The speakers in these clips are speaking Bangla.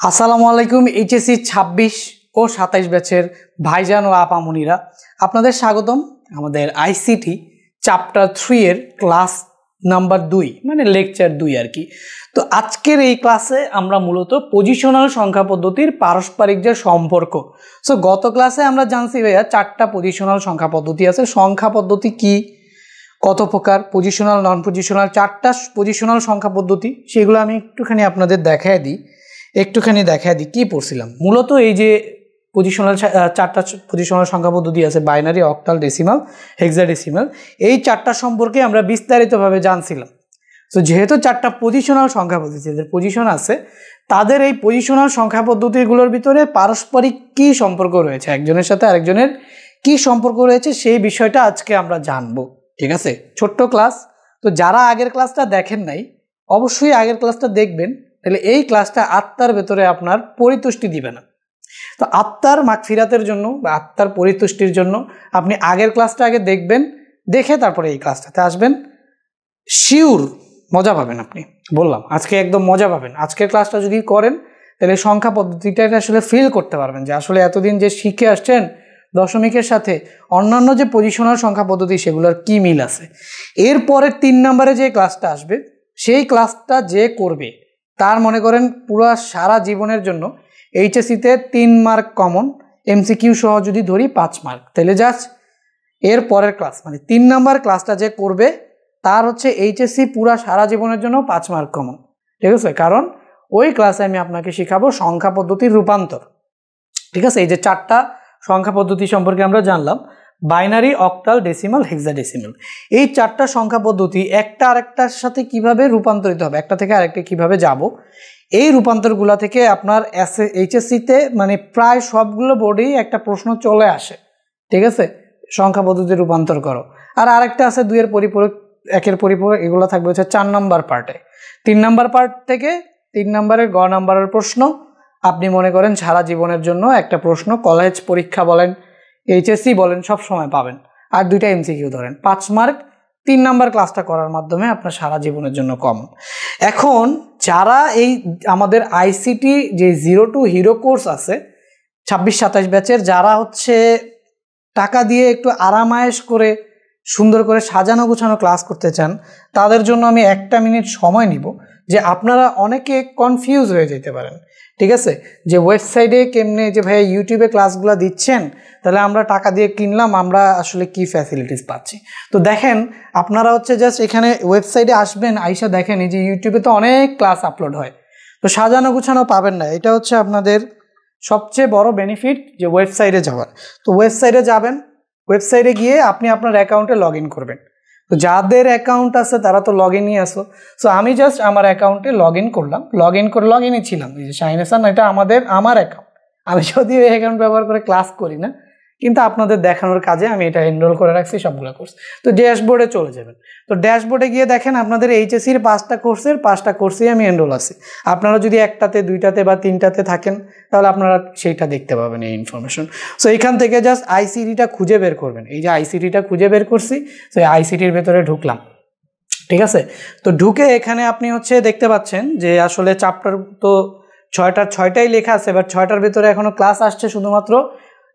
আসসালামু আলাইকুম এইচএসসি ২৬ ও ২৭ ব্যাচের ভাইজান ও আপামনিরা, আপনাদের স্বাগতম আমাদের আইসিটি চ্যাপ্টার 3 এর ক্লাস নাম্বার 2 মানে লেকচার 2 আর কি। তো আজকের এই ক্লাসে আমরা মূলত পজিশনাল সংখ্যা পদ্ধতির পারস্পরিক যে সম্পর্ক, সো গত ক্লাসে আমরা জানছি ভাইয়া 4টা পজিশনাল সংখ্যা পদ্ধতি আছে। সংখ্যা পদ্ধতি কি, কত প্রকার, পজিশনাল, নন পজিশনাল, 4টা পজিশনাল সংখ্যা পদ্ধতি, সেগুলো আমি একটুখানি দেখায় দিই কি পড়ছিলাম। মূলত এই যে পজিশনাল 4টা পজিশনাল সংখ্যা পদ্ধতি আছে, বাইনারি, অক্টাল, ডেসিমাল, হেক্সাডেসিমাল, এই 4টা সম্পর্কে আমরা বিস্তারিতভাবে জানছিলাম। তো যেহেতু 4টা পজিশনাল সংখ্যা পদ্ধতি, যাদের পজিশন আছে তাদের এই পজিশনাল সংখ্যা পদ্ধতিগুলোর ভিতরে পারস্পরিক কি সম্পর্ক রয়েছে, একজনের সাথে আরেকজনের কি সম্পর্ক রয়েছে, সেই বিষয়টা আজকে আমরা জানবো। ঠিক আছে, ছোট্ট ক্লাস। তো যারা আগের ক্লাসটা দেখেন নাই অবশ্যই আগের ক্লাসটা দেখবেন, তাহলে এই ক্লাসটা আত্মার ভেতরে আপনার পরিতুষ্টি দিবে না। তো আত্মার মাগফিরাতের জন্য বা আত্মার পরিতুষ্টির জন্য আপনি আগের ক্লাসটা আগে দেখবেন, দেখে তারপরে এই ক্লাসটাতে আসবেন, শিওর মজা পাবেন। আপনি বললাম আজকে একদম মজা পাবেন। আজকের ক্লাসটা যদি করেন তাহলে সংখ্যা পদ্ধতিটা আসলে ফিল করতে পারবেন যে আসলে এতদিন যে শিখে আসছেন দশমিকের সাথে অন্যান্য যে পজিশনাল সংখ্যা পদ্ধতি সেগুলোর কি মিল আছে। এরপরের 3 নম্বরে যে ক্লাসটা আসবে সেই ক্লাসটা যে করবে তার মনে করেন পুরো সারা জীবনের জন্য এইচএসসিতে 3 মার্ক কমন, এমসিকিউ সহ যদি ধরি 5 মার্ক, তাহলে জাস্ট এর পরের ক্লাস মানে 3 নাম্বার ক্লাসটা যে করবে তার হচ্ছে এইচএসসি পুরা সারা জীবনের জন্য 5 মার্ক কমন। ঠিক আছে, কারণ ওই ক্লাসে আমি আপনাকে শেখাবো সংখ্যা পদ্ধতির রূপান্তর। ঠিক আছে, এই যে 4টা সংখ্যা পদ্ধতি সম্পর্কে আমরা জানলাম, বাইনারি, অক্টাল, ডেসিমাল, হেক্সাডেসিমাল, এই 4টা সংখ্যা পদ্ধতি একটা আরেকটার সাথে কিভাবে রূপান্তরিত হবে, একটা থেকে আরেকটা কিভাবে যাব, এই রূপান্তরগুলো থেকে আপনার এইচএসসিতে মানে প্রায় সবগুলো বোর্ডেই একটা প্রশ্ন চলে আসে। ঠিক আছে, সংখ্যা পদ্ধতি রূপান্তর করো। আর আরেকটা আছে 2 এর পরিপূরক, 1 এর পরিপূরক, এগুলো থাকবে হচ্ছে 4 নাম্বার পার্টে। 3 নাম্বার পার্ট থেকে 3 নাম্বারের গ নাম্বারের প্রশ্ন আপনি মনে করেন সারা জীবনের জন্য একটা প্রশ্ন, কলেজ পরীক্ষা বলেন, এইচএসসি বলেন, সব সময় পাবেন। আর 2টা এমসিকিউ ধরেন 5 মার্ক, 3 নাম্বার ক্লাসটা করার মাধ্যমে আপনার সারা জীবনের জন্য কমন। এখন যারা এই আমাদের আইসিটি যে 0 টু হিরো কোর্স আছে 26-27 ব্যাচের, যারা হচ্ছে টাকা দিয়ে একটু আরামায়েশ করে সুন্দর করে সাজানো গুছানো ক্লাস করতে চান, তাদের জন্য আমি 1টা মিনিট সময় নিব যে আপনারা অনেকে কনফিউজ হয়ে যেতে পারেন। ঠিক আছে, যে ওয়েবসাইটে কেমনে যে ভাই ইউটিউবে ক্লাসগুলো দিচ্ছেন, তাহলে আমরা টাকা দিয়ে কিনলাম, আমরা আসলে কি ফ্যাসিলিটিস পাচ্ছি। তো দেখেন, আপনারা হচ্ছে জাস্ট এখানে ওয়েবসাইটে আসবেন, আইসা দেখেন এই যে ইউটিউবে তো অনেক ক্লাস আপলোড হয়, তো সাজানো গুছানো পাবেন না। এটা হচ্ছে আপনাদের সবচেয়ে বড় বেনিফিট যে ওয়েবসাইটে যাওয়ার। তো ওয়েবসাইটে যাবেন, ওয়েবসাইটে গিয়ে আপনি আপনার অ্যাকাউন্টে লগ ইন করবেন। তো যাদের অ্যাকাউন্ট আছে তারা তো লগ ইনই আসো। সো আমি জাস্ট আমার অ্যাকাউন্টে লগ ইন করলাম, লগ ইনই ছিলাম। এই যে শাহিন হাসান, এটা আমার অ্যাকাউন্ট। আমি যদিও এই অ্যাকাউন্ট ব্যবহার করে ক্লাস করি না, কিন্তু আপনাদের দেখানোর কাজে আমি এটা এনরোল করে রাখছি সবগুলো কোর্স। তো ড্যাশবোর্ডে চলে যাবেন। তো ড্যাশবোর্ডে গিয়ে দেখেন আপনাদের এইচএসসির 5টা কোর্সেই আমি এনরোল আছি। আপনারা যদি 1টাতে 2টাতে বা 3টাতে থাকেন তাহলে আপনারা সেইটা দেখতে পাবেন এই ইনফরমেশন। সো এখান থেকে জাস্ট আইসিটিটা খুঁজে বের করবেন। এই যে আইসিটিটা খুঁজে বের করছি, তো এই আইসিটির ভেতরে ঢুকলাম। ঠিক আছে, তো ঢুকে এখানে আপনি হচ্ছে দেখতে পাচ্ছেন যে আসলে চ্যাপ্টার তো 6টাই লেখা আছে, বাট 6টার ভেতরে এখনো ক্লাস আসছে শুধুমাত্র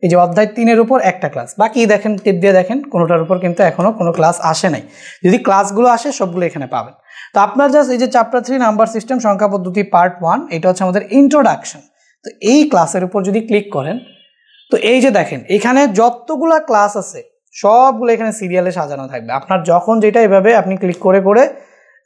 এই যে অধ্যায় 3-এর উপর একটা ক্লাস, বাকি দেখেন টিপ দিয়ে দেখেন কোনোটার উপর কিন্তু এখনো কোনো ক্লাস আসে নাই। যদি ক্লাসগুলো আসে সবগুলো এখানে পাবেন। তো আপনার জাস্ট এই যে চ্যাপ্টার 3 নাম্বার সিস্টেম সংখ্যা পদ্ধতি পার্ট 1, এটা হচ্ছে আমাদের ইন্ট্রোডাকশন। তো এই ক্লাসের উপর যদি ক্লিক করেন, তো এই যে দেখেন এখানে যতগুলা ক্লাস আছে সবগুলো এখানে সিরিয়ালে সাজানো থাকবে। আপনার যখন যেটা এভাবে আপনি ক্লিক করে করে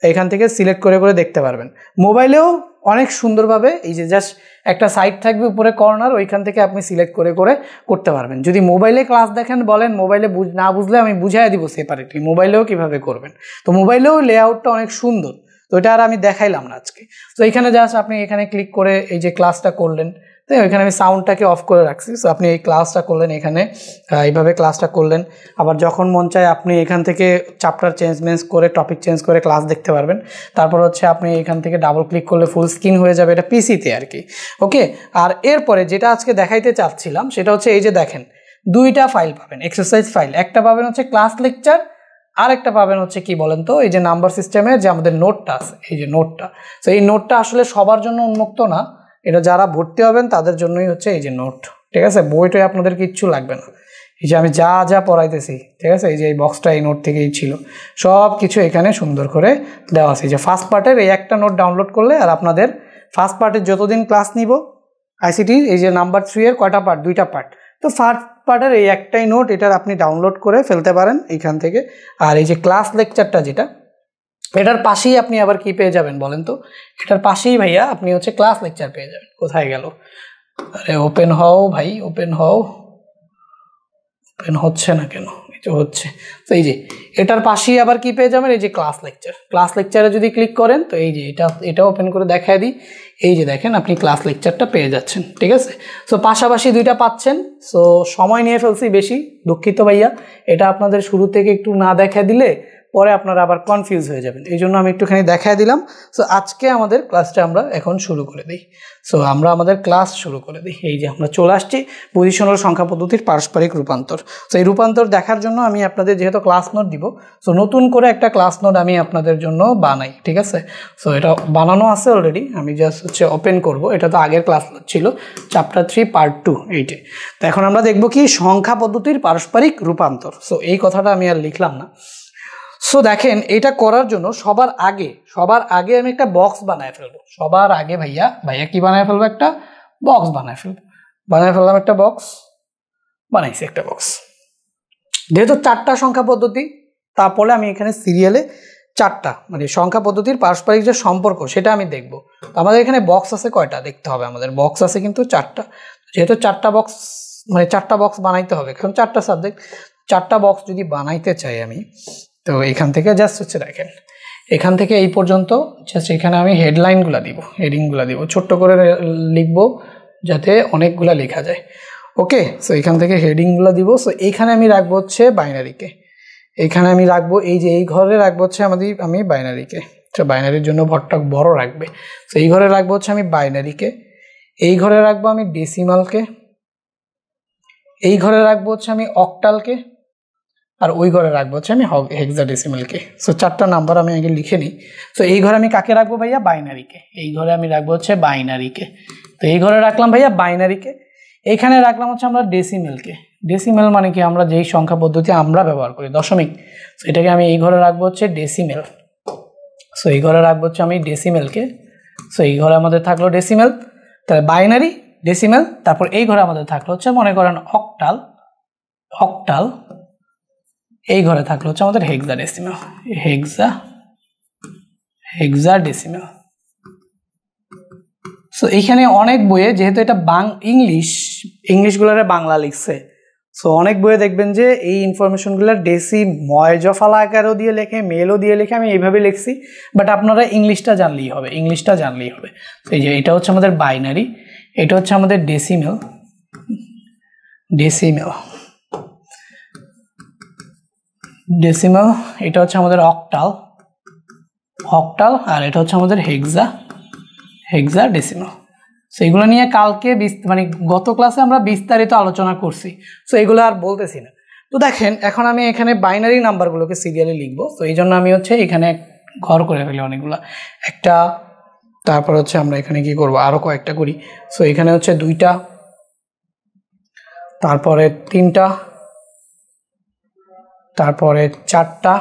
এখান থেকে সিলেক্ট করে করে দেখতে পারবেন। মোবাইলেও অনেক সুন্দরভাবে এই যে জাস্ট একটা সাইট থাকবে উপরে কর্নার, ওইখান থেকে আপনি সিলেক্ট করে করে করতে পারবেন। যদি মোবাইলে ক্লাস দেখেন বলেন, মোবাইলে না বুঝলে আমি বুঝাই দিব সেপারেটলি মোবাইলেও কিভাবে করবেন। তো মোবাইলেও লেআউটটা অনেক সুন্দর, তো এটা আর আমি দেখাইলাম না আজকে। তো এখানে জাস্ট আপনি এখানে ক্লিক করে এই যে ক্লাসটা করলেন, তো এখানে আমি সাউন্ডটাকে অফ করে রাখছি। সো আপনি এই ক্লাসটা করলেন, এখানে এইভাবে ক্লাসটা করলেন। আবার যখন মন চায় আপনি এখান থেকে চ্যাপ্টার চেঞ্জ করে টপিক চেঞ্জ করে ক্লাস দেখতে পারবেন। তারপর হচ্ছে আপনি এখান থেকে ডাবল ক্লিক করলে ফুল স্ক্রিন হয়ে যাবে, এটা পিসিতে আর কি। ওকে, আর এরপরে যেটা আজকে দেখাইতে চাচ্ছিলাম সেটা হচ্ছে এই যে দেখেন 2টা ফাইল পাবেন, এক্সারসাইজ ফাইল। একটা পাবেন হচ্ছে ক্লাস লেকচার, আর একটা পাবেন হচ্ছে কি বলেন তো, এই যে নাম্বার সিস্টেমের যে আমাদের নোটটা আছে, এই যে নোটটা। তো এই নোটটা আসলে সবার জন্য উন্মুক্ত না, এটা যারা ভর্তি হবেন তাদের জন্যই হচ্ছে এই যে নোট, ঠিক আছে? বইটাই আপনাদের কিচ্ছু লাগবে না। এই যে আমি যা যা পড়াইতেছি, ঠিক আছে, এই যে এই বক্সটা এই নোট থেকেই ছিল, সব কিছু এখানে সুন্দর করে দেওয়া আছে। যে ফার্স্ট পার্টের এই একটা নোট ডাউনলোড করলে আর আপনাদের ফার্স্ট পার্টের যতদিন ক্লাস নিব আইসিটি এই যে নাম্বার 3 এর কয়টা পার্ট, 2টা পার্ট, তো ফার্স্ট পার্টের এই একটাই নোট, এটার আপনি ডাউনলোড করে ফেলতে পারেন এইখান থেকে। আর এই যে ক্লাস লেকচারটা যেটা, এটার পাশেই আপনি আবার কি পেয়ে যাবেন বলেন তো? এটার পাশেই ভাইয়া আপনি হচ্ছে ক্লাস লেকচার পেয়ে যাবেন। কোথায় গেল? আরে ওপেন হও ভাই, ওপেন হও, ওপেন হচ্ছে না কেন? হচ্ছে। তো এই যে এটার পাশেই আবার কি পেয়ে যাবেন, এই যে ক্লাস লেকচার। ক্লাস লেকচারে যদি ক্লিক করেন তো এই যে এটা ওপেন করে দেখায় দিই, এই যে দেখেন আপনি ক্লাস লেকচারটা পেয়ে যাচ্ছেন, ঠিক আছে? সো পাশাপাশি দুইটা পাচ্ছেন। সো সময় নিয়ে ফেলছি বেশি, দুঃখিত ভাইয়া, এটা আপনাদের শুরু থেকে একটু না দেখা দিলে পরে আপনারা আবার কনফিউজ হয়ে যাবেন, এই জন্য আমি একটুখানি দেখায় দিলাম। সো আজকে আমাদের ক্লাসটা আমরা এখন শুরু করে দিই। সো আমরা আমাদের ক্লাস শুরু করে দিই। এই যে আমরা চলে আসছি পজিশনাল সংখ্যা পদ্ধতির পারস্পরিক রূপান্তর। সো এই রূপান্তর দেখার জন্য আমি আপনাদের যেহেতু ক্লাস নোট দিব, সো নতুন করে একটা ক্লাস নোট আমি আপনাদের জন্য বানাই, ঠিক আছে? সো এটা বানানো আছে অলরেডি, আমি জাস্ট হচ্ছে ওপেন করব। এটা তো আগের ক্লাস নোট ছিল, চ্যাপ্টার 3 পার্ট 2 এইটে। তো এখন আমরা দেখব কি সংখ্যা পদ্ধতির পারস্পরিক রূপান্তর। সো এই কথাটা আমি আর লিখলাম না। সো দেখেন, এটা করার জন্য সবার আগে আমি একটা বক্স বানায় ফেলবো। সবার আগে ভাইয়া কি বানায় ফেলবো? একটা বক্স বানায় ফেললাম একটা বক্স, বানাইছি একটা বক্স। যেহেতু 4টা সংখ্যা পদ্ধতি, তারপরে আমি এখানে সিরিয়ালে 4টা মানে সংখ্যা পদ্ধতির পারস্পরিক যে সম্পর্ক সেটা আমি দেখব। আমাদের এখানে বক্স আছে কয়টা দেখতে হবে, আমাদের বক্স আছে কিন্তু 4টা। যেহেতু 4টা বক্স মানে 4টা বক্স বানাইতে হবে, কারণ 4টা সাবজেক্ট, 4টা বক্স যদি বানাইতে চাই আমি, তো এখান থেকে জাস্ট হচ্ছে দেখেন, এখান থেকে এই পর্যন্ত জাস্ট এখানে আমি হেডলাইনগুলো দিব, হেডিংগুলো দিব, ছোট্ট করে লিখব যাতে অনেকগুলা লেখা যায়। ওকে, সো এখান থেকে হেডিংগুলো দিব। সো এইখানে আমি রাখবো হচ্ছে বাইনারিকে, এইখানে আমি রাখবো এই যে এই ঘরে রাখবো হচ্ছে আমি বাইনারিকে। তো বাইনারির জন্য ঘরটা বড় রাখবে। সো এই ঘরে রাখবো হচ্ছে আমি বাইনারিকে, এই ঘরে রাখবো আমি ডেসিমালকে, এই ঘরে রাখবো হচ্ছে আমি অক্টালকে, আর ওই ঘরে রাখবো হচ্ছে আমি হেক্সাডেসিমালকে। সো 4টা নাম্বার আমি আগে লিখে নিই। সো এই ঘরে আমি কাকে রাখবো ভাইয়া? বাইনারিকে। এই ঘরে আমি রাখবো হচ্ছে বাইনারিকে। তো এই ঘরে রাখলাম ভাইয়া বাইনারিকে, এইখানে রাখলাম হচ্ছে আমরা ডেসিমেলকে। ডেসিমেল মানে কি? আমরা যেই সংখ্যা পদ্ধতি আমরা ব্যবহার করি, দশমিক। সো এটাকে আমি এই ঘরে রাখবো হচ্ছে ডেসিমেল। সো এই ঘরে রাখবো হচ্ছে আমি ডেসিমেলকে। সো এই ঘরে আমাদের থাকলো ডেসিমেল, তাহলে বাইনারি, ডেসিমেল, তারপর এই ঘরে আমাদের থাকলো হচ্ছে মনে করেন অক্টাল, এই ঘরে থাকলো হচ্ছে আমাদের হেক্সাডেসিমাল, হেক্সাডেসিমাল। সো এইখানে অনেক বইয়ে, যেহেতু এটা ইংলিশগুলোরে বাংলা লিখছে, সো অনেক বইয়ে দেখবেন যে এই ইনফরমেশনগুলো ময়জফালা আকারও দিয়ে লেখে, মেলও দিয়ে লেখে, আমি এইভাবে লিখছি। বাট আপনারা ইংলিশটা জানলেই হবে। তো এই যে এটা হচ্ছে আমাদের বাইনারি, এটা হচ্ছে আমাদের ডেসিমেল, এটা হচ্ছে আমাদের অক্টাল, আর এটা হচ্ছে আমাদের হেক্সাডেসিমাল। সো এগুলো নিয়ে কালকে মানে গত ক্লাসে আমরা বিস্তারিত আলোচনা করছি, সো এগুলো আর বলতেছি না। তো দেখেন, এখন আমি এখানে বাইনারি নাম্বারগুলোকে সিরিয়ালি লিখবো। তো এই জন্য আমি হচ্ছে এখানে ঘর করে ফেলি অনেকগুলো, একটা, তারপর হচ্ছে আমরা এখানে কি করব, আরো কয়েকটা করি। সো এখানে হচ্ছে 2টা, তারপরে 3টা, তারপরে 4টা।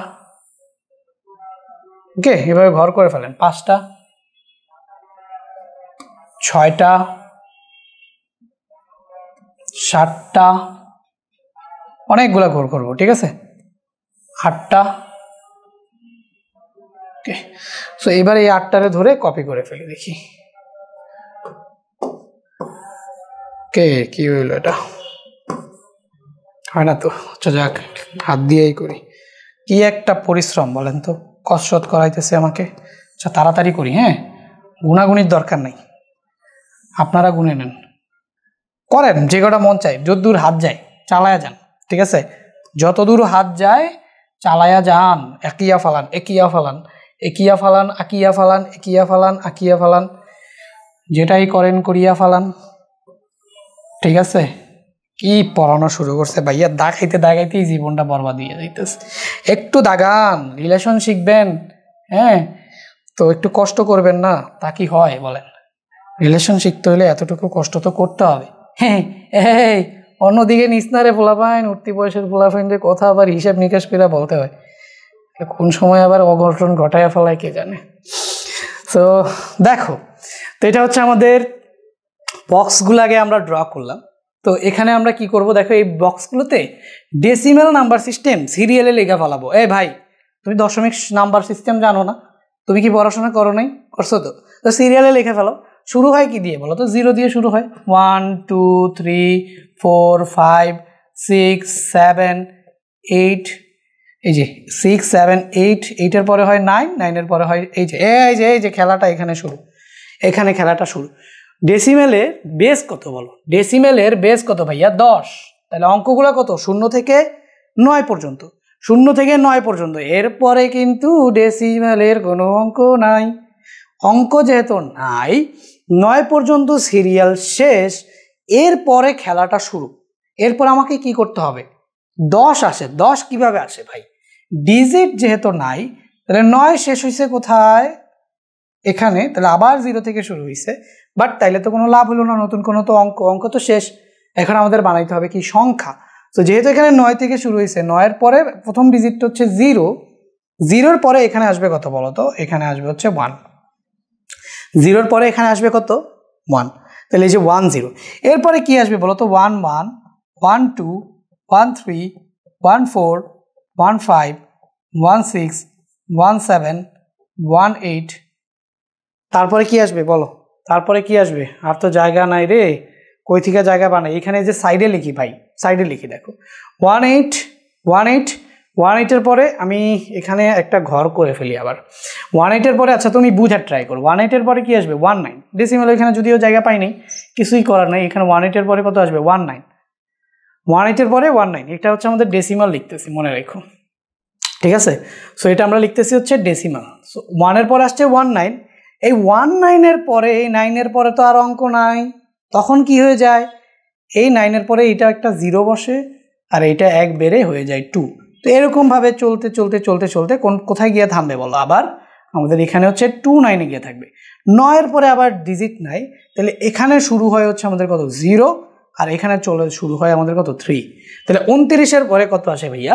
ওকে, এভাবে ঘর করে ফেলেন। 5টা, 6টা, 7টা, অনেকগুলা ঘর করবো, ঠিক আছে? 8টা। ওকে, সো এবার এই 8টারে ধরে কপি করে ফেলি, দেখি কে কি হইলো। এটা হয় না তো, আচ্ছা যাক, হাত দিয়েই করি। কি একটা পরিশ্রম বলেন তো, কসরত করাইতেছে আমাকে। আচ্ছা তাড়াতাড়ি করি, হ্যাঁ, গুণাগুনির দরকার নাই, আপনারা গুনে নেন, করেন যে কটা মন চায়, যতদূর হাত যায় চালায়া যান, ঠিক আছে? যতদূর হাত যায় চালায়া যান। একিয়া ফালান, আকিয়া ফালান, যেটাই করেন করিয়া ফালান, ঠিক আছে? কি পড়ানো শুরু করছে ভাইয়া, দাগাইতেই জীবনটা বরবাদ হয়ে যাইতেছে। একটু দাগান, রিলেশন শিখবেন, হ্যাঁ, তো একটু কষ্ট করবেন না, তা কি হয় বলেন? রিলেশন শিখতে হলে এতটুকু কষ্ট তো করতে হবে। হ্যাঁ, এই অন্যদিকে নিসনারে পোলাপাইন উঠতি বয়সের পোলাপাইনদের কথা আবার হিসাব নিকাশ করে বলতে হয়, কোন সময় আবার অঘটন ঘটায় ফেলায় কে জানে। তো দেখো, তো এটা হচ্ছে আমাদের বক্সগুলো আগে আমরা ড্র করলাম। তো এখানে আমরা কি করব, দেখো এই বক্সগুলোতে ডেসিমেল নাম্বার সিস্টেম সিরিয়ালে লেখা ফেলাবো। এই ভাই, তুমি দশমিক নাম্বার সিস্টেম জানো না? তুমি কি পড়াশোনা করো নাই? করছো তো। তো সিরিয়ালে লিখে ফেলো। শুরু হয় কি দিয়ে বলো তো? 0 দিয়ে শুরু হয়। 1 2 3 4 5 6 7 8, এই যে 6 7 8, 8-এর পরে হয় 9, 9-এর পরে হয় এই যে খেলাটা এখানে শুরু, এখানে খেলাটা শুরু। ডেসিমেলের বেস কত বলো? ডেসিমেলের বেস কত ভাইয়া? 10। তাহলে অঙ্কগুলো কত? 0 থেকে 9 পর্যন্ত। 0 থেকে 9 পর্যন্ত। এরপরে কিন্তু ডেসিমেলের কোনো অঙ্ক নাই। অঙ্ক যেহেতু নাই, 9 পর্যন্ত সিরিয়াল শেষ, এরপরে খেলাটা শুরু। এরপর আমাকে কি করতে হবে? 10 আসে। 10 কিভাবে আসে ভাই? ডিজিট যেহেতু নাই, তাহলে 9 শেষ হয়েছে কোথায়? এখানে। তাহলে আবার 0 থেকে শুরু হয়েছে, বাট তাইলে তো কোনো লাভ হলো না, নতুন কোনো তো অঙ্ক তো শেষ। এখন আমাদের বানাইতে হবে কি? সংখ্যা। তো যেহেতু এখানে 9 থেকে শুরু হয়েছে, 9-এর পরে প্রথম ডিজিটটা হচ্ছে 0, 0-এর পরে এখানে আসবে কত বলো তো? এখানে আসবে হচ্ছে 1। 0-এর পরে এখানে আসবে কত? 1। তাহলে এই যে 1 0। এরপরে কি আসবে বলো তো? 1 1 1 2 1 3 1 4 1 5 1 6 1 7 1 8। তারপরে কি আসবে বলো? তারপরে কি আসবে? আর তো জায়গা নাই রে, কই থেকে জায়গা বানাই? এখানে যে সাইডে লিখি ভাই, সাইডে লিখি, দেখো 1 8 1 8 1 8-এর পরে আমি এখানে একটা ঘর করে ফেলি আবার। 1 8-এর পরে, আচ্ছা তুমি বুঝার ট্রাই করো, 1 8-এর পরে কি আসবে? 1 9। ডেসিমেল এখানে যদিও জায়গা পাই নাই, কিছুই করার নাই। এখানে 1 8-এর পরে কত আসবে? 1 9। 1 8-এর পরে 1 9, এটা হচ্ছে আমাদের ডেসিমাল লিখতেছি, মনে রেখো, ঠিক আছে? সো এটা আমরা লিখতেছি হচ্ছে ডেসিমাল। সো 1-এর পরে আসছে 1 9। এই 1 9-এর পরে, এই 9-এর পরে তো আর অঙ্ক নাই, তখন কি হয়ে যায়? এই 9-এর পরে এইটা একটা 0 বসে, আর এইটা 1 বেড়ে হয়ে যায় 2। তো এরকমভাবে চলতে চলতে চলতে চলতে কোথায় গিয়ে থামবে বলো? আবার আমাদের এখানে হচ্ছে 2 9-এ গিয়ে থাকবে। 9-এর পরে আবার ডিজিট নাই, তাহলে এখানে শুরু হয় হচ্ছে আমাদের কত? 0, আর এখানে শুরু হয় আমাদের কত? 3। তাহলে 29-এর পরে কত আসে ভাইয়া?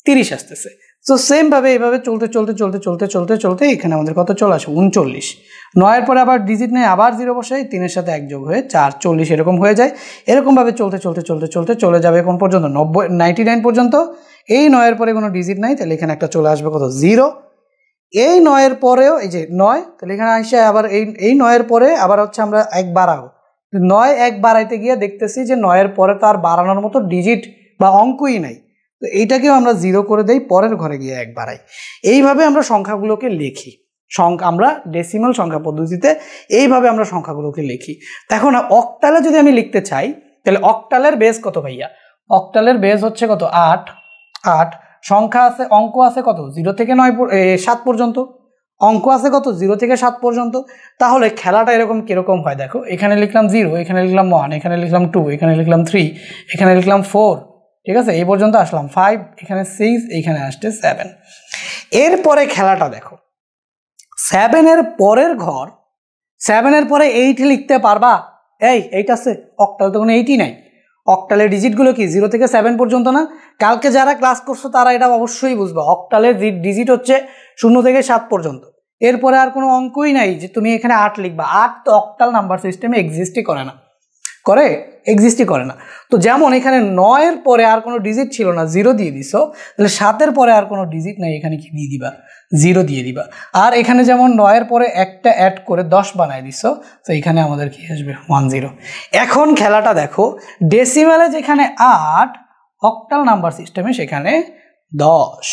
30 আসতেছে। তো সেম ভাবে এইভাবে চলতে চলতে চলতে চলতে চলতে চলতে এখানে আমাদের কত চলে আসে? 39। 9-এর পরে আবার ডিজিট নেই, আবার 0 বসাই, 3-এর সাথে 1 যোগ হয়ে 4 40, এরকম হয়ে যায়। এরকমভাবে চলতে চলতে চলতে চলতে চলে যাবে কোন পর্যন্ত? 99 পর্যন্ত। এই 9-এর পরে কোনো ডিজিট নাই, তাহলে এখানে একটা চলে আসবে কত? 0। এই 9-এর পরেও এই যে 9, তাহলে এখানে আসে আবার এই 9-এর পরে আবার হচ্ছে আমরা 1 বাড়াবো। 9 1 বাড়াইতে গিয়ে দেখতেছি যে 9-এর পরে তো আর বাড়ানোর মতো ডিজিট বা অঙ্কই নাই, তো এইটাকেও আমরা 0 করে দেই, পরের ঘরে গিয়ে 1 বাড়াই। এইভাবে আমরা সংখ্যাগুলোকে লিখি। আমরা ডেসিমাল সংখ্যা পদ্ধতিতে এইভাবে আমরা সংখ্যাগুলোকে লিখি। দেখো না, অক্টালে যদি আমি লিখতে চাই, তাহলে অক্টালের বেস কত ভাইয়া? অক্টালের বেস হচ্ছে কত? 8। 8 সংখ্যা আছে, অঙ্ক আছে কত? 0 থেকে 7 পর্যন্ত। অঙ্ক আছে কত? 0 থেকে 7 পর্যন্ত। তাহলে খেলাটা এরকম কিরকম হয় দেখো, এখানে লিখলাম 0, এখানে লিখলাম 1, এখানে লিখলাম 2, এখানে লিখলাম 3, এখানে লিখলাম 4, ঠিক আছে? এই পর্যন্ত আসলাম 5, এখানে 6, এখানে আসছে 7। এরপরে খেলাটা দেখো, 7-এর পরের ঘর, 7-এর পরে 8 লিখতে পারবা? এই 8 আছে, অক্টাল তো কোনো 8ই নাই। অক্টালের ডিজিটগুলো কি 0 থেকে 7 পর্যন্ত না? কালকে যারা ক্লাস করছো তারা এটা অবশ্যই বুঝবে, অক্টালের ডিজিট হচ্ছে 0 থেকে 7 পর্যন্ত। এরপরে আর কোনো অঙ্কই নাই যে তুমি এখানে 8 লিখবা। 8 তো অক্টাল নাম্বার সিস্টেমে এক্সিস্টই করে না, এক্সিস্টই করে না। তো যেমন এখানে 9-এর পরে আর কোনো ডিজিট ছিল না, 0 দিয়ে দিছো, তাহলে 7-এর পরে আর কোনো ডিজিট নাই, এখানে কি দিয়ে দিবা? 0 দিয়ে দিবা। আর এখানে যেমন 9-এর পরে একটা অ্যাড করে 10 বানায় দিছো, তো এখানে আমাদের কি আসবে? 1 0। এখন খেলাটা দেখো, ডেসিমেলে যেখানে 8, অক্টাল নাম্বার সিস্টেমে সেখানে 10।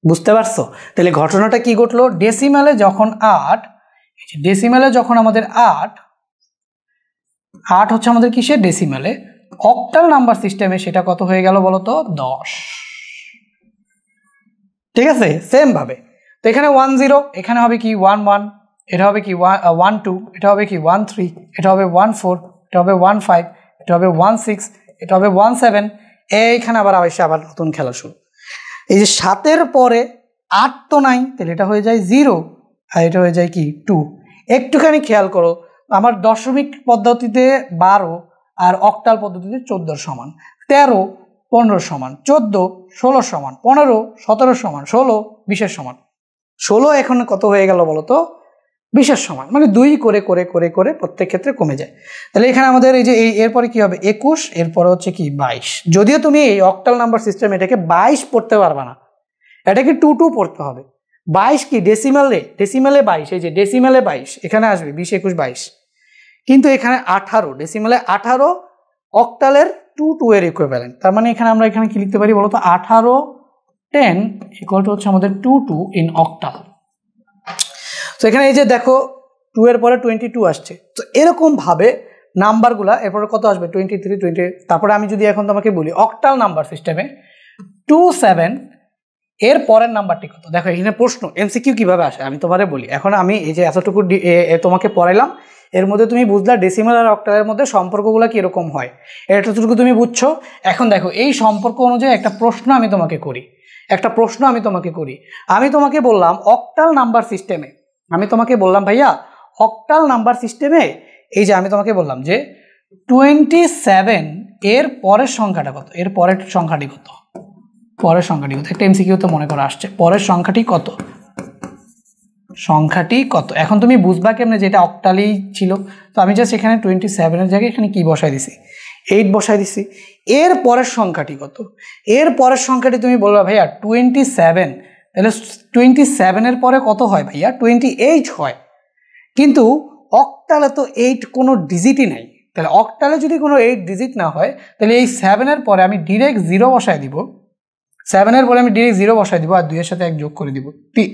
বুঝতে পারছো? তাহলে ঘটনাটা কি ঘটলো? ডেসিমেলে যখন 8, ডেসিমেলে যখন আমাদের 8 হচ্ছে আমাদের কিসে? ডেসিমেলে। অক্টাল নাম্বার সিস্টেমে সেটা কত হয়ে গেল বলো তো? 10। ঠিক আছে? সেম ভাবে তো এখানে 1 0, এখানে হবে কি 1 1, এটা হবে কি 1 2, এটা হবে কি 1 3, এটা হবে 1 4, এটা হবে 1 5, এটা হবে 1 6, এটা হবে 1 7। এইখানে আবার নতুন খেলা শুরু। এই যে 7-এর পরে 8 তো নাই, তাহলে এটা হয়ে যায় 0, আর এটা হয়ে যায় কি 2। একটুখানি খেয়াল করো, আমার দশমিক পদ্ধতিতে 12 আর অক্টাল পদ্ধতিতে 14 সমান, 13 15 সমান, 14 16 সমান, 15 17 সমান, 16 20 সমান। 16 এখন কত হয়ে গেল বলো তো? 20 সমান, মানে 2 করে করে করে করে প্রত্যেক ক্ষেত্রে কমে যায়। তাহলে এখানে আমাদের এই যে এরপরে কি হবে 21, এরপরে হচ্ছে কি 22। যদিও তুমি এই অক্টাল নাম্বার সিস্টেম এটাকে 22 পড়তে পারবা না, এটাকে 2 পড়তে হবে। 22 কি ডেসিমেলে 22, এই যে ডেসিমেলে 22 এখানে আসবে 20 21 22, কিন্তু এখানে 18 ডেসিমেলে 18, অক্টালের 2 এর ইকুইভ্যালেন্ট। তার মানে এখানে আমরা এখানে কি লিখতে পারি বলো তো? 18 10 ইকুয়াল টু হচ্ছে আমাদের 2 ইন অক্টাল। তো এখানে এই যে দেখো 2 এর পরে 22 আসছে। তো এরকম ভাবে নাম্বারগুলা এরপরে কত আসবে 23 20। তারপরে আমি যদি এখন তোমাকে বলি অক্টাল নাম্বার সিস্টেমে 27 এর পরের নাম্বারটি কত? দেখো এখানে প্রশ্ন এমসিকিউ কিভাবে আসে আমি তোমারে বলি। এখন আমি এই যে এতটুকু তোমাকে পড়াইলাম, এর মধ্যে তুমি বুঝলা ডেসিমাল আর অক্টালের মধ্যে সম্পর্কগুলো কীরকম হয়, এতটুকু তুমি বুঝছো। এখন দেখো এই সম্পর্ক অনুযায়ী একটা প্রশ্ন আমি তোমাকে করি, আমি তোমাকে বললাম অক্টাল নাম্বার সিস্টেমে, আমি তোমাকে বললাম ভাইয়া অক্টাল নাম্বার সিস্টেমে এই যে আমি তোমাকে বললাম যে 27 এর পরের সংখ্যাটা কত, এর পরের সংখ্যাটি কত, পরের সংখ্যাটি কত, একটা এমসিকিউ তো মনে করো আসছে, পরের সংখ্যাটি কত, সংখ্যাটি কত। এখন তুমি বুঝবা কেমনে যে এটা অক্টালই ছিল? তো আমি জাস্ট এখানে 27 এর জায়গায় এখানে কি বসাই দিছি 8 বসাই দিছি। এর পরের সংখ্যাটি কত, এর পরের সংখ্যাটি তুমি বলবা ভাইয়া 27, তাহলে 27 এর পরে কত হয় ভাইয়া? 28 হয়। কিন্তু অক্টালে তো 8 কোনো ডিজিটই নাই, তাহলে অক্টালে যদি কোনো 8 ডিজিট না হয় তাহলে এই 7 এর পরে আমি ডিরেক্ট 0 বসাই দিব, 7 এর পরে আমি ডিরেক্ট 0 বসাই দিব আর 2 এর সাথে 1 যোগ করে দিব 30।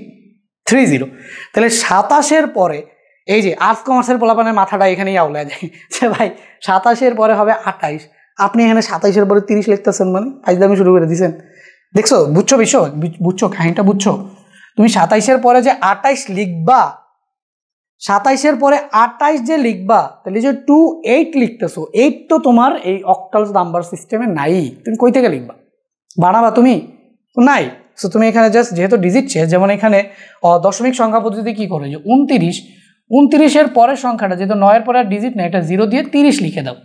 তাহলে 27 এর পরে এই যে আর্টস কমার্সের পোলাপানের মাথাটা এখানেই আউলা যায় যে ভাই 27 এর পরে হবে 28, আপনি এখানে 27 এর পরে 30 লিখতেছেন, মানে ফাইজলামি শুরু করে দিয়েছেন। দেখছো, বুঝছো বিষয়, বুঝছো কাহিনীটা বুঝছো? তুমি 27 এর পরে যে 28 লিখবা, 27 এর পরে 28 যে লিখবা, তাহলে যে 28 লিখতেছো, 8 তো তোমার এই অক্টাল নাম্বার সিস্টেমে নাই, তুমি কই থেকে লিখবা? বানাবা তুমি? তো নাই। সো তুমি এখানে জাস্ট যেহেতু ডিজিট চেঞ্জ, যেমন এখানে দশমিক সংখ্যা পদ্ধতিতে কি করে যে 29 এর পরের সংখ্যাটা যেহেতু 9 এর পরে আর ডিজিট নেই, এটা 0 দিয়ে 30 লিখে দাও।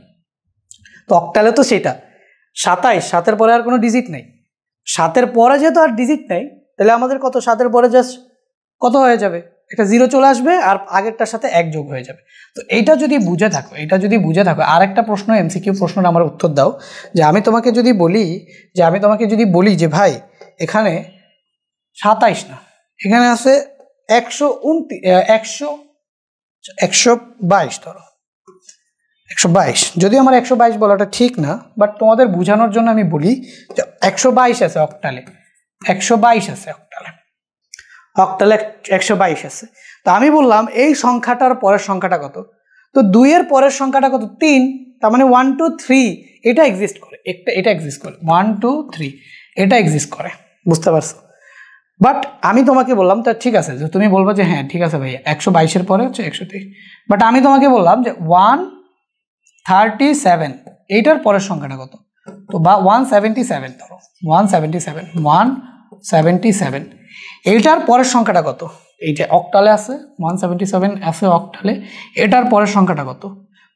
তো অক্টালে তো সেটা 27, 7 এর পরে আর কোনো ডিজিট নেই, 7 এর পরে যেহেতু আর ডিজিট নেই তাহলে আমাদের কত, 7 এর পরে জাস্ট কত হয়ে যাবে, একটা 0 চলে আসবে আর আগেরটার সাথে 1 যোগ হয়ে যাবে। তো এইটা যদি বুঝে থাকো, আর একটা প্রশ্ন এমসিকিউ প্রশ্নটা আমার উত্তর দাও, যে আমি তোমাকে যদি বলি যে ভাই এখানে 27 না, এখানে আছে 122, ধরো 122, যদি আমার 122 বলাটা ঠিক না, বাট তোমাদের বোঝানোর জন্য আমি বলি যে 122 আছে অক্টালে, 122 আছে অক্টালে 122 আছে। তো আমি বললাম এই সংখ্যাটার পরের সংখ্যাটা কত, তো 2 এর পরের সংখ্যাটা কত 3, তার মানে 1 2 3 এটা এক্সিস্ট করে, এটা এক্সিস্ট করে 1 2 3 এটা এক্সিস্ট করে, বুঝতে পারছো? বাট আমি তোমাকে বললাম তা ঠিক আছে, যে তুমি বলবো যে হ্যাঁ ঠিক আছে ভাইয়া 122 এর পরে হচ্ছে 123, বাট আমি তোমাকে বললাম যে 137 এইটার পরের সংখ্যাটা কত, তো বা 177, ধরো 177 এইটার পরের সংখ্যাটা কত, এই যে অক্টালে আছে 177 আছে অক্টালে, এটার পরের সংখ্যাটা কত,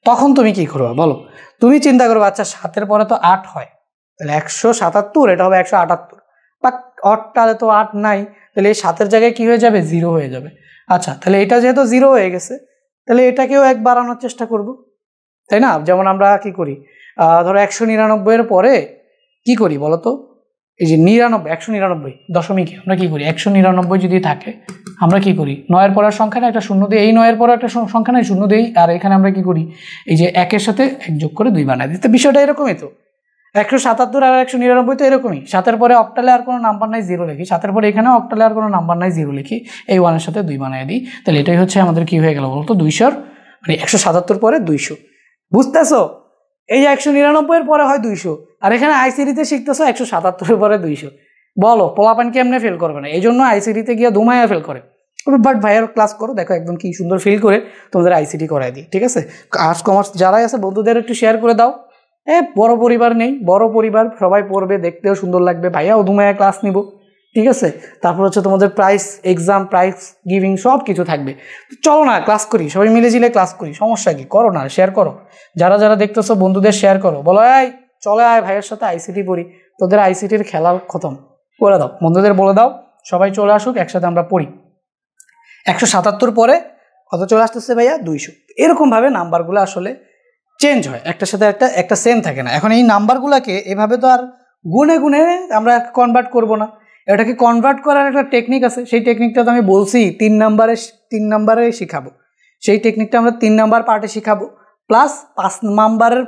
তখন তুমি কি করবে বলো? তুমি চিন্তা করবে আচ্ছা 7 এর পরে তো 8 হয়, তাহলে 177, এটা হবে 178, বাট অক্টালে তো 8 নাই, তাহলে এই 7 এর জায়গায় কি হয়ে যাবে 0 হয়ে যাবে। আচ্ছা তাহলে এটা যেহেতু 0 হয়ে গেছে তাহলে এটাকেও 1 বাড়ানোর চেষ্টা করব, তাই না? যেমন আমরা কি করি, ধরো 199 এর পরে কি করি বলো তো, এই যে 199 দশমিকে আমরা কি করি, 199 যদি থাকে আমরা কি করি, 9 এর পরের সংখ্যা না একটা শূন্য দিই, এই 9 এর পরে একটা সংখ্যা নাই শূন্য দিই, আর এখানে আমরা কি করি এই যে 1 এর সাথে 1 যোগ করে 2 বানাই দিই। তো বিষয়টা এরকমই তো, 177 আর 199 তো এরকমই, 7 এর পরে অক্টালে আর কোনো নাম্বার নাই 0 লিখি, 7 এর পরে এখানেও অক্টালে আর কোনো নাম্বার নাই 0 লিখি, এই 1 এর সাথে 2 বানাই দিই, তাহলে এটাই হচ্ছে আমাদের কি হয়ে গেল বলতো 200, মানে 177 পরে 200, বুঝতেছো? এই যে 199 এর পরে হয় 200, আর এখানে আইসিডিতে শিখতেছো 177 এর পরে 200, বলো পোলাপান কেমনে ফেল করবে না? এই জন্য আইসিডিতে গিয়ে দুমায়া ফেল করে। বাট ভাইয়ের ক্লাস করো, দেখো একদম কি সুন্দর ফিল করে তোমাদের আইসিডি করাই দিই, ঠিক আছে? আর্টস কমার্স যারাই আছে বন্ধুদের একটু শেয়ার করে দাও, বড় পরিবার নেই, বড় পরিবার সবাই পড়বে, দেখতেও সুন্দর লাগবে, ভাইয়াও দুমায়া ক্লাস নিব, ঠিক আছে। তারপর হচ্ছে তোমাদের প্রাইস, এক্সাম, প্রাইস গিভিং সব কিছু থাকবে। চলো না ক্লাস করি, সবাই মিলে জিলে ক্লাস করি, সমস্যা কি, করো না, শেয়ার করো, যারা যারা দেখতেছো বন্ধুদের শেয়ার করো, বলো এই চলে আয় ভাইয়ের সাথে আইসিটি পড়ি, তোদের আইসিটির খেলা খতম করে দাও, বন্ধুদের বলে দাও সবাই চলে আসুক একসাথে আমরা পড়ি। 177 পরে কত চলে আসতেছে ভাইয়া? 200। এরকমভাবে নাম্বারগুলো আসলে চেঞ্জ হয়, একটার সাথে একটা সেম থাকে না। এখন এই নাম্বারগুলোকে এভাবে তো আর গুনে গুনে আমরা কনভার্ট করব না, এটাকে কনভার্ট করার একটা টেকনিক আছে, সেই টেকনিকটা তো আমি বলছি 3 নাম্বারে শিখাবো। সেই টেকনিকটা আমরা 3 নাম্বার পার্টে শিখাবো, প্লাস 5 নাম্বারের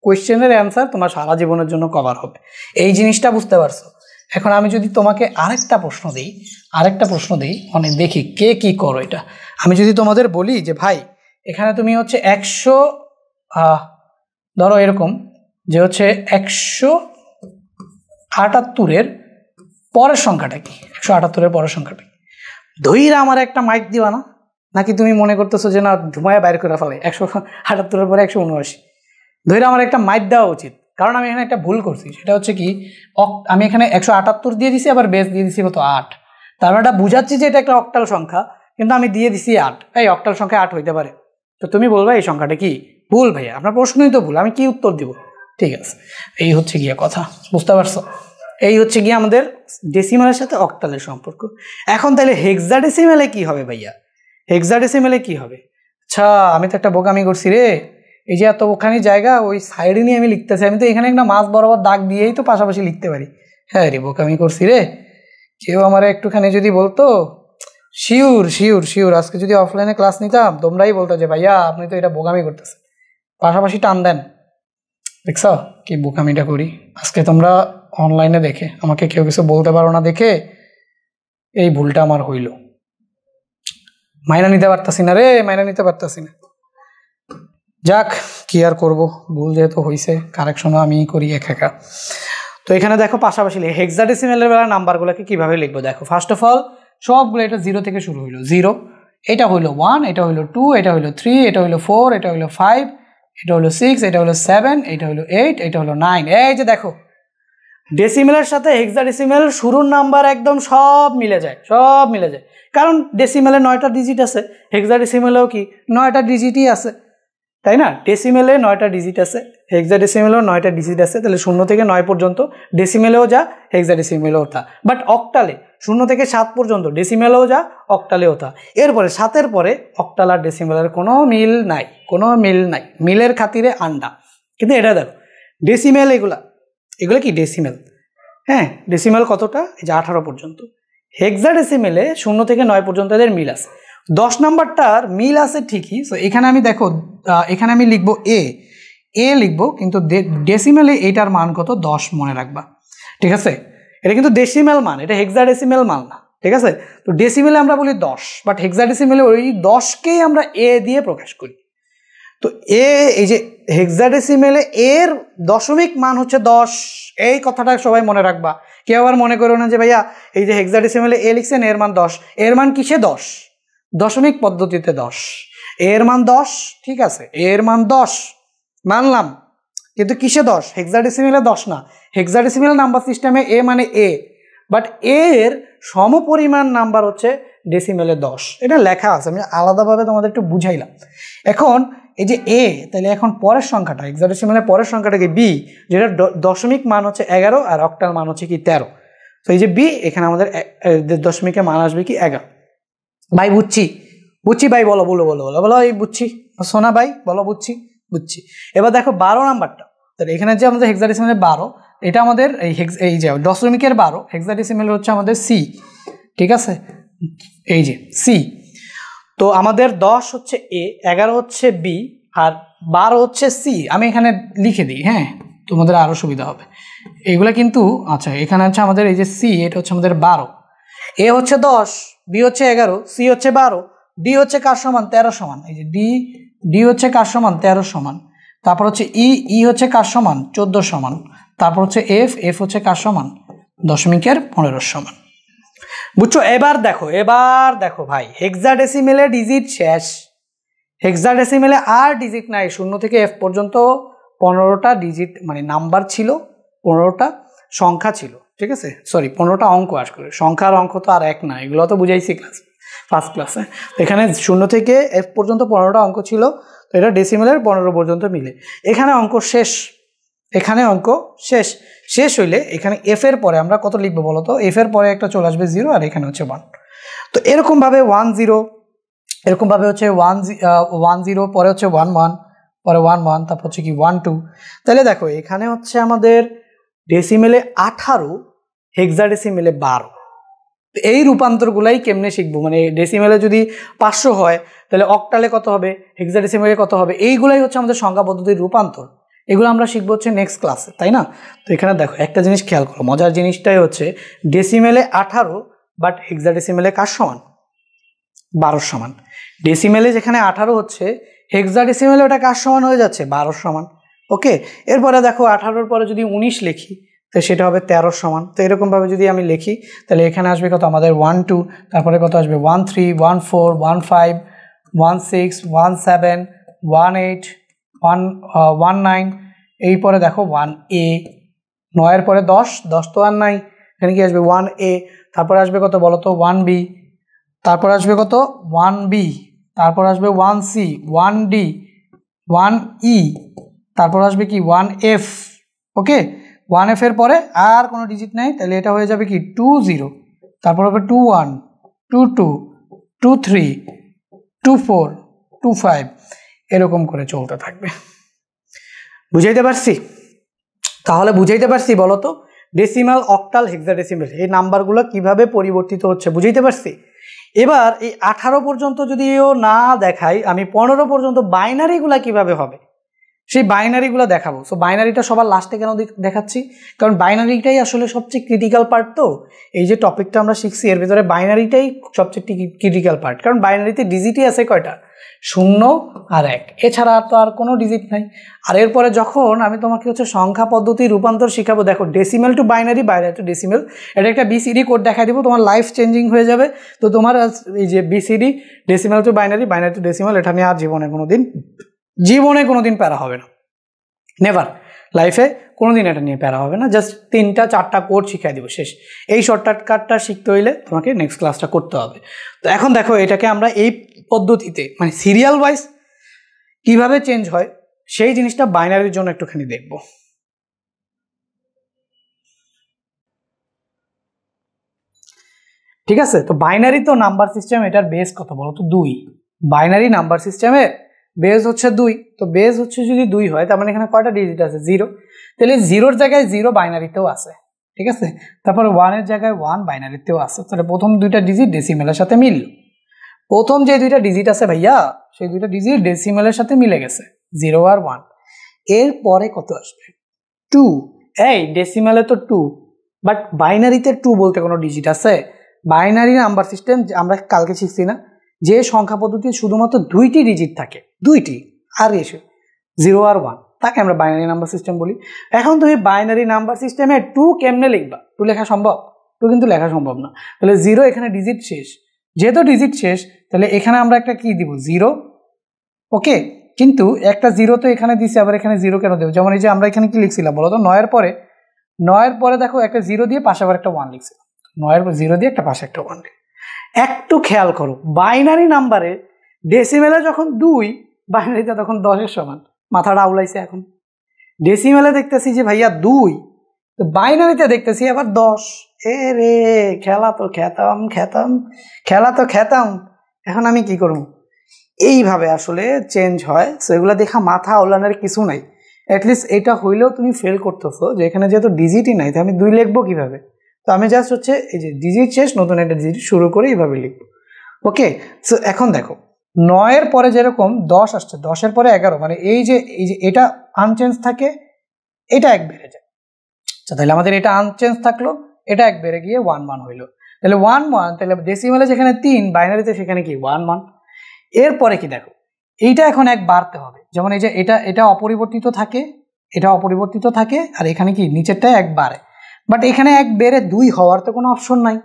কোয়েশ্চেনের অ্যান্সার তোমার সারা জীবনের জন্য কভার হবে। এই জিনিসটা বুঝতে পারছো? এখন আমি যদি তোমাকে আরেকটা প্রশ্ন দিই মানে দেখি কে কি করো। এটা আমি যদি তোমাদের বলি যে ভাই এখানে তুমি হচ্ছে 100 ধরো এরকম যে হচ্ছে 178-এর পরের সংখ্যাটা কি, 178-এর পরের সংখ্যাটা কি, ধইরা আমার একটা মাইক দিবা না? নাকি তুমি মনে করতেছো যে না ধুমায়া বাইর করে ফেলে 178-এর পরে 179, ধইরা আমার একটা মাইক দেওয়া উচিত? কারণ আমি এখানে একটা ভুল করছি, সেটা হচ্ছে কি আমি এখানে 178 দিয়ে দিছি, আবার বেস দিয়ে দিছি কত 8, তার মানে এটা বুঝাচ্ছি যে এটা একটা অক্টাল সংখ্যা, কিন্তু আমি দিয়ে দিছি 8। এই অক্টাল সংখ্যা 8 হইতে পারে, তো তুমি বলবা এই সংখ্যাটা কি ভুল। ভাইয়া আপনার প্রশ্নই তো ভুল, আমি কি উত্তর দিব? ঠিক আছে, এই হচ্ছে গিয়ে কথা, বুঝতে পারছো? এই হচ্ছে গিয়ে আমাদের ডেসিমালের সাথে অক্টালের সম্পর্ক। এখন তাহলে হেক্সাডেসিমালে কি হবে ভাইয়া? হেক্সাডেসিমালে কি হবে? আচ্ছা আমি তো একটা বোকামি করছি রে, এই যে এত ওখানে জায়গা ওই সাইডে নিয়ে আমি লিখতেছি, আমি তো এখানে একটা মাছ বরাবর দাগ দিয়েই তো পাশাপাশি লিখতে পারি। হ্যাঁ রে বোকামি করছি রে, কেউ আমার একটুখানি যদি বলতো, শিওর আজকে যদি অফলাইনে ক্লাস নিতাম তোমরাই বলতো যে ভাইয়া আপনি তো এটা বোকামি করতেছেন, পাশাপাশি টান দেন। দেখছ কি বোকামিটা করি? আজকে তোমরা অনলাইনে দেখে আমাকে কেউ কিছু বলতে পারো না দেখে এই ভুলটা আমার হইল, মাইনা নিতে পারতাছি না রে, মাইনা নিতে পারতাছি না। যাক কি আর করবো, ভুল যেহেতু হয়েছে কারেকশনও আমি করি একা। তো এখানে দেখো পাশাপাশি হেক্সাডেসিমালের বেলা নাম্বারগুলোকে কিভাবে লিখবো দেখো। ফার্স্ট অফ অল সবগুলো এটা 0 থেকে শুরু হইলো, 0, এটা হইলো 1, এটা হইলো 2, এটা হইলো 3, এটা হইলো 4, এটা হইলো 5, এটা হলো 6, এটা হলো 7, এটা হলো 8, এটা হলো 9। এই যে দেখো ডেসিমেলের সাথে হেক্সাডেসিমেল শুরুর নাম্বার একদম সব মিলে যায়, কারণ ডেসিমেলে 9টা ডিজিট আছে, হেক্সাডেসিমেলেও কি 9টা ডিজিটই আছে, তাই না? ডেসিমেলে 9টা ডিজিট আছে, হেক্সাডেসিমেলেও 9টা ডিজিট আছে, তাহলে 0 থেকে 9 পর্যন্ত ডেসিমেলেও যা, হেক্সাডেসিমেলেও তা। বাট অক্টালে 0 থেকে 7 পর্যন্ত ডেসিমেলেও যা, অক্টালেও তা। এরপরে 7-এর পরে অক্টাল আর ডেসিমেলের কোনো মিল নাই, মিলের খাতিরে আন্ডা। কিন্তু এটা দেখো ডেসিমেল, এগুলো কি ডেসিমেল, হ্যাঁ ডেসিমেল কতটা? এই যে 18 পর্যন্ত। হেক্সাডেসিমেলে 0 থেকে 9 পর্যন্ত এদের মিল আছে, 10 নাম্বারটার মিল আছে ঠিকই। সো এখানে আমি দেখো এখানে আমি লিখবো এ লিখবো, কিন্তু ডেসিমেলে এইটার মান কত 10 মনে রাখবা, ঠিক আছে? এটা কিন্তু ডেসিমেল মান, এটা হেক্সাডেসিমেল মান না, ঠিক আছে? তো ডেসিমেলে আমরা বলি 10, বাট হেক্সাডেসিমেলে ওই 10কেই আমরা এ দিয়ে প্রকাশ করি। তো এই যে হেক্সাডেসিমেলে এর দশমিক মান হচ্ছে 10, এই কথাটা সবাই মনে রাখবা। কেউ আবার মনে করো না যে ভাইয়া এই যে হেক্সাডেসিমেলে এ লিখছেন এর মান 10, এর মান কিসে 10? দশমিক পদ্ধতিতে 10, এর মান 10, ঠিক আছে এর মান 10 মানলাম, কিন্তু কিসে 10? হেক্সাডেসিমেলে 10 না, হেক্সাডেসিমেল নাম্বার সিস্টেমে এ মানে এ, বাট এর সমপরিমাণ নাম্বার হচ্ছে ডেসিমেলে 10, এটা লেখা আছে, আমি আলাদাভাবে তোমাদের একটু বুঝাইলাম। এখন এই যে এ, তাহলে এখন পরের সংখ্যাটা হেক্সাডেসিমেলের পরের সংখ্যাটাকে বি, যেটা দশমিক মান হচ্ছে 11 আর অক্টাল মান হচ্ছে কি 13। তো এই যে বি, এখানে আমাদের দশমিকের মান আসবে কি 11। ভাই বুঝছি ভাই, বলো এই বুঝছি, সোনা ভাই বলো বুঝছি। এবার দেখো 12 নাম্বারটা, তাহলে এখানে যে আমাদের হেক্সাডেসিমেলের 12, এটা আমাদের এই যে দশমিকের 12, হেক্সাডেসিমেলের হচ্ছে আমাদের সি, ঠিক আছে এই যে সি। তো আমাদের 10 হচ্ছে এ, 11 হচ্ছে বি, আর 12 হচ্ছে সি। আমি এখানে লিখে দিই, হ্যাঁ তোমাদের আরও সুবিধা হবে এইগুলা কিন্তু। আচ্ছা এখানে হচ্ছে আমাদের এই যে সি, এটা হচ্ছে আমাদের 12, এ হচ্ছে 10, বি হচ্ছে 11, সি হচ্ছে 12, ডি হচ্ছে কার সমান? 13 সমান। এই যে ডি হচ্ছে কার সমান? 13 সমান। তারপর হচ্ছে ই হচ্ছে কার সমান? 14 সমান। তারপর হচ্ছে এফ হচ্ছে কার সমান? দশমিকের 15 সমান। বুঝছো? এবার দেখো ভাই হেক্সাডেসিমেলে ডিজিট শেষ, হেক্সাডেসিমেলে আর ডিজিট নাই, 0 থেকে এফ পর্যন্ত 15টা ডিজিট মানে নাম্বার ছিল, 15টা সংখ্যা ছিল, ঠিক আছে, সরি 15টা অঙ্ক আসবে। সংখ্যার অঙ্ক তো আর এক না, এগুলো তো বুঝাইছি ফার্স্ট ক্লাসে। এখানে 0 থেকে F পর্যন্ত 15টা অঙ্ক ছিল, তো এটা ডেসিমেলের 15 পর্যন্ত মিলে। এখানে অঙ্ক শেষ, এখানে অঙ্ক শেষ। শেষ হইলে এখানে F এর পরে আমরা কত লিখবো বলো তো? F এর পরে একটা চলে আসবে 0, আর এখানে হচ্ছে 1। তো এরকমভাবে 1 0, এরকমভাবে হচ্ছে 1 0, পরে হচ্ছে 1 1, পরে 1 1, তারপর হচ্ছে কি 1 2। তাহলে দেখো এখানে হচ্ছে আমাদের ডেসিমেলে 18, হেক্সাডেসিমেলে 12। এই রূপান্তরগুলাই কেমনে শিখবো, মানে ডেসিমেলে যদি 500 হয় তাহলে অক্টালে কত হবে, হেক্সাডেসিমেলে কত হবে, এইগুলাই হচ্ছে আমাদের সংখ্যা পদ্ধতির রূপান্তর। এগুলো আমরা শিখবো হচ্ছে নেক্সট ক্লাসে, তাই না? তো এখানে দেখো একটা জিনিস খেয়াল করো, মজার জিনিসটাই হচ্ছে ডেসিমেলে 18, বাট হেক্সাডেসিমেলে কার সমান? 12 সমান। ডেসিমেলে যেখানে 18 হচ্ছে, হেক্সাডেসিমেলে ওটা কার সমান হয়ে যাচ্ছে? 12 সমান। ওকে, এরপরে দেখো 18-র পরে যদি 19 লিখি তো সেটা হবে 13 সমান। তো এরকমভাবে যদি আমি লিখি তাহলে এখানে আসবে কত আমাদের 1 2, তারপরে কত আসবে 1 3 1 4 1 5 1 6 1 7 1 8 1 9, এই পরে দেখো 1a, 9-এর পরে 10 10 তো আর নাই, এখানে কি আসবে 1a, তারপরে আসবে কত বলো তো 1b, তারপর আসবে কত 1b, তারপর আসবে 1c 1d 1e, তারপর আসবে কি 1f। ওকে, 1f এর পরে আর কোনো ডিজিট নেই, তাহলে এটা হয়ে যাবে কি 2 0, তারপর হবে 2 1 2 2 2 3 2 4 2 5, এরকম করে চলতে থাকবে। বুঝাইতে পারছি? তাহলে বুঝাইতে পারছি বলো তো ডেসিমাল, অক্টাল, হেক্সাডেসিমাল এই নাম্বারগুলো কিভাবে পরিবর্তিত হচ্ছে, বুঝাইতে পারছি? এবার এই 18 পর্যন্ত যদিও না দেখাই, আমি 15 পর্যন্ত বাইনারিগুলা কিভাবে হবে সেই বাইনারিগুলো দেখাবো। সো বাইনারিটা সবার লাস্টে কেন দেখাচ্ছি? কারণ বাইনারিটাই আসলে সবচেয়ে ক্রিটিক্যাল পার্ট। তো এই যে টপিকটা আমরা শিখছি এর ভিতরে বাইনারিটাই সবচেয়ে ক্রিটিক্যাল পার্ট, কারণ বাইনারিতে ডিজিটই আছে কয়টা? 0 আর 1, এছাড়া তো আর কোনো ডিজিট নাই। আর এরপরে যখন আমি তোমাকে হচ্ছে সংখ্যা পদ্ধতি রূপান্তর শিখাবো, দেখো decimal two binary, binary two decimal, এটা একটা বিসিডি কোড দেখাই দিব, তোমার লাইফ চেঞ্জিং হয়ে যাবে। তো তোমার এই যে BCD, decimal two binary, binary two decimal, এটা নিয়ে আর জীবনে কোনোদিন প্যারা হবে না, নেভার, লাইফে কোনোদিন এটা নিয়ে প্যারা হবে না। জাস্ট 3টা 4টা কোড শিখিয়ে দিব, শেষ। এই শর্টকাটটা শিখতে হইলে তোমাকে নেক্সট ক্লাসটা করতে হবে। তো এখন দেখো এটাকে আমরা এই পদ্ধতিতে মানে সিরিয়াল ওয়াইজ কিভাবে চেঞ্জ হয় সেই জিনিসটা বাইনারির জন্য একটুখানি দেখব। ঠিক আছে, তো বাইনারি তো নাম্বার সিস্টেম, এটার বেস কত বলো তো? 2। বাইনারি নাম্বার সিস্টেমে বেস হচ্ছে 2। তো বেস হচ্ছে যদি 2 হয় তার মানে এখানে কয়টা ডিজিট আছে? 0। তাহলে 0-র জায়গায় 0 বাইনারিতেও আছে, ঠিক আছে। তারপরে 1-এর জায়গায় 1 বাইনারিতেও আছে। তাহলে প্রথম 2টা ডিজিট ডেসিমেলের সাথে মিলল। প্রথম যে 2টা ডিজিট আছে ভাইয়া, সেই 2টা ডিজিট ডেসিমেলের সাথে মিলে গেছে, 0 আর 1। এরপরে কত আসবে? 2। এই ডেসিমেলে তো 2, বাট বাইনারিতে 2 বলতে কোনো ডিজিট আছে? বাইনারি নাম্বার সিস্টেম আমরা কালকে শিখছি না, যে সংখ্যা পদ্ধতি শুধুমাত্র 2টি ডিজিট থাকে, 2টি, আর এসে 0 আর 1, তাকে আমরা বাইনারি নাম্বার সিস্টেম বলি। এখন তুমি বাইনারি নাম্বার সিস্টেমে 2 কেমনে লিখবা? 2 লেখা সম্ভব? 2 কিন্তু লেখা সম্ভব না। তাহলে 0 এখানে ডিজিট শেষ, যেহেতু ডিজিট শেষ তাহলে এখানে আমরা একটা কি দিব? 0। ওকে, কিন্তু একটা 0 তো এখানে দিছি, আবার এখানে 0 কেন দেবো? যেমন এই যে আমরা এখানে কি লিখছিলাম বলো তো? 9-এর পরে দেখো একটা 0 দিয়ে পাশে আবার একটা 1 লিখছিলাম, 9-এর পর 0 দিয়ে একটা পাশে একটা 1। একটু খেয়াল করো, বাইনারি নাম্বারে ডেসিমেলে যখন 2, বাইনারিতে তখন 10-এর সমান। মাথাটা আউলাইছে এখন। ডেসিমেলে দেখতেছি যে ভাইয়া 2, তো বাইনারিতে দেখতেছি আবার 10। এ রে, খেলা তো খেতাম। এখন আমি কি করব? এইভাবে আসলে চেঞ্জ হয়। সো এগুলো দেখা মাথা আউলানোর কিছু নাই। অ্যাটলিস্ট এটা হইলেও তুমি ফেল করতেছো যে এখানে যেহেতু ডিজিটই নাই, তো আমি 2 লিখবো কিভাবে? তো আমি জাস্ট হচ্ছে এই যে ডিজিট শেষ, নতুন একটা ডিজিট শুরু করে এইভাবে লিখবো। ওকে, সো এখন দেখো 9-এর পরে যেরকম 10 আসছে, 10-এর পরে 11, মানে এই যে এটা আনচেঞ্জ থাকে, এটা 1 বেড়ে যায়। আচ্ছা, তাহলে আমাদের এটা আনচেঞ্জ থাকলো, এটা 1 বেড়ে গিয়ে 1 1 হইলো। তাহলে 1 1, তাহলে ডেসিমেলে যেখানে 3, বাইনারিতে সেখানে কি 1 1। এরপরে কি দেখো, এইটা এখন 1 বাড়তে হবে। যেমন এই যে এটা অপরিবর্তিত থাকে, আর এখানে কি নিচেরটায় 1 বাড়ে, বাট এখানে 1 বেড়ে 2 হওয়ার তো কোনো অপশন নাই।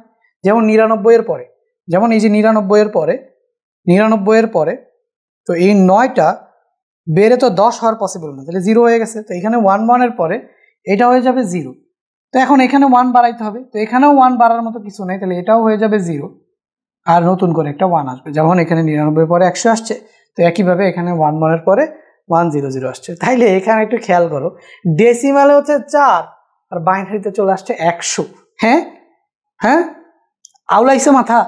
যেমন 99-এর পরে, যেমন এই যে 99-এর পরে তো এই 9টা বেড়ে তো 10 হওয়ার পসিবল না, তাহলে 0 হয়ে গেছে। তো এখানে 1 1-এর পরে এটা হয়ে যাবে 0, তো এখন এখানে 1 বাড়াইতে হবে, তো এখানেও 1 বাড়ার মতো কিছু নেই, তাহলে এটাও হয়ে যাবে 0 আর নতুন করে একটা 1 আসবে। যেমন এখানে 99 পরে 100 আসছে, তো একইভাবে এখানে 1 এর পরে 100 আসছে। তাইলে এখানে একটু খেয়াল করো, ডেসিমালে হচ্ছে 4 আর বাইনারিতে চলে আসছে 100। হ্যাঁ হ্যাঁ, আউলাইছে মাথা।